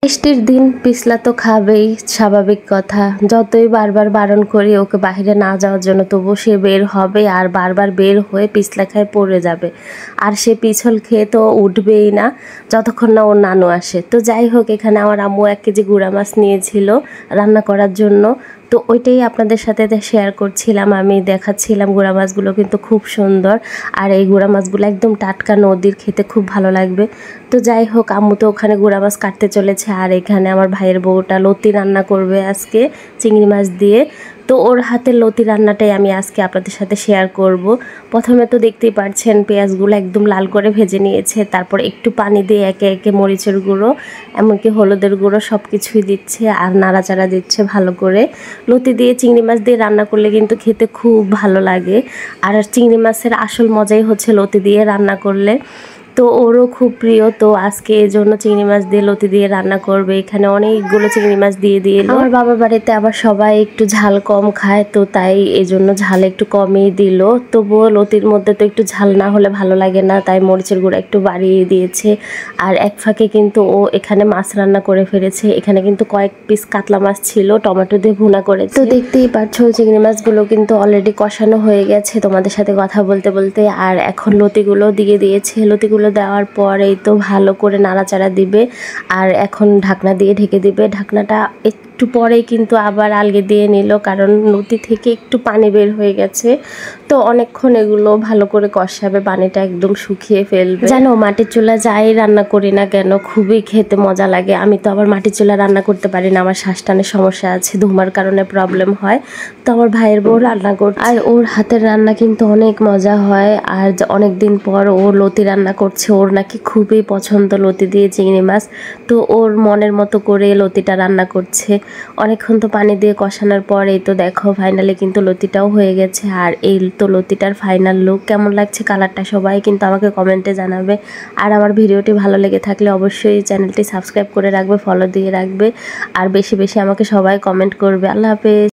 বৃষ্টির দিন পিছলা তো খাবেই, স্বাভাবিক কথা। যতই বারবার বারণ করি ওকে বাইরে না যাওয়ার জন্য, তবু সে বের হবে আর বারবার বের হয়ে পিছলা খায় পড়ে যাবে। আর সে পিছল খেয়ে তো উঠবেই না যতক্ষণ না ওর নানু আসে। তো যাই হোক, এখানে আমার আম্মু 1 কেজি গুঁড়া মাছ নিয়েছিল রান্না করার জন্য। তো ওইটাই আপনাদের সাথে শেয়ার করছিলাম, আমি দেখাচ্ছিলাম। গুঁড়া মাছগুলো কিন্তু খুব সুন্দর, আর এই গুঁড়া মাছগুলো একদম টাটকা, নদীর, খেতে খুব ভালো লাগবে। তো যাই হোক, আম্মু তো ওখানে গুঁড়া মাছ কাটতে চলেছে, আর এখানে আমার ভাইয়ের বউটা লতি রান্না করবে আজকে চিংড়ি মাছ দিয়ে। তো ওর হাতের লতি রান্নাটাই আমি আজকে আপনাদের সাথে শেয়ার করব। প্রথমে তো দেখতেই পাচ্ছেন পেঁয়াজগুলো একদম লাল করে ভেজে নিয়েছে, তারপর একটু পানি দিয়ে একে একে মরিচের গুঁড়ো, এমনকি হলুদের গুঁড়ো সব কিছুই দিচ্ছে আর নাড়াচাড়া দিচ্ছে ভালো করে। লতি দিয়ে চিংড়ি মাছ দিয়ে রান্না করলে কিন্তু খেতে খুব ভালো লাগে। আর চিংড়ি মাছের আসল মজাই হচ্ছে লতি দিয়ে রান্না করলে। তো ওরও খুব প্রিয়, তো আজকে এই জন্য চিংড়ি মাছ দিয়ে লতি দিয়ে রান্না করবে। এখানে অনেকগুলো চিংড়ি মাছ দিয়ে দিল। আমার বাবার বাড়িতে আবার সবাই একটু ঝাল কম খায়, তো তাই এই জন্য ঝাল একটু কমই দিল। তবুও লতির মধ্যে তো একটু ঝাল না হলে ভালো লাগে না, তাই মরিচের গুঁড়া একটু বাড়িয়ে দিয়েছে। আর এক ফাঁকে কিন্তু ও এখানে মাছ রান্না করে ফেলেছে। এখানে কিন্তু কয়েক পিস কাতলা মাছ ছিল, টমেটো দিয়ে ভুনা করেছে। তো দেখতেই পাচ্ছ চিংড়ি মাছগুলো কিন্তু অলরেডি কষানো হয়ে গেছে তোমাদের সাথে কথা বলতে বলতে। আর এখন লতিগুলো দিয়ে দিয়েছে। লতিগুলো দেওয়ার পরেই তো ভালো করে নাড়াচাড়া দিবে, আর এখন ঢাকনা দিয়ে ঢেকে দিবে। ঢাকনাটা একটু পরেই কিন্তু আবার আলগে দিয়ে নিল, কারণ লতি থেকে একটু পানি বের হয়ে গেছে। তো অনেকক্ষণ এগুলো ভালো করে কষাবে, পানিটা একদম শুকিয়ে ফেলবে। জানো, মাটির চুলা যাই রান্না করি না কেন খুবই খেতে মজা লাগে। আমি তো আবার মাটির চুলা রান্না করতে পারি না, আমার শ্বাসটানের সমস্যা আছে, ধুমার কারণে প্রবলেম হয়। তো আমার ভাইয়ের বউ রান্না করছে, আর ওর হাতের রান্না কিন্তু অনেক মজা হয়। আর অনেক দিন পর ও লতি রান্না করছে, ওর নাকি খুবই পছন্দ লতি দিয়ে চিংড়ি মাছ। তো ওর মনের মতো করে লতিটা রান্না করছে। অনেকক্ষণ তো পানি দিয়ে কষানোর পরেই তো দেখো ফাইনালি কিন্তু লতিটাও হয়ে গেছে। আর এই তো লতিটার ফাইনাল লুক। কেমন লাগছে কালারটা সবাই কিন্তু আমাকে কমেন্টে জানাবে। আর আমার ভিডিওটি ভালো লেগে থাকলে অবশ্যই চ্যানেলটি সাবস্ক্রাইব করে রাখবে, ফলো দিয়ে রাখবে, আর বেশি বেশি আমাকে সবাই কমেন্ট করবে। আল্লাহ হাফেজ।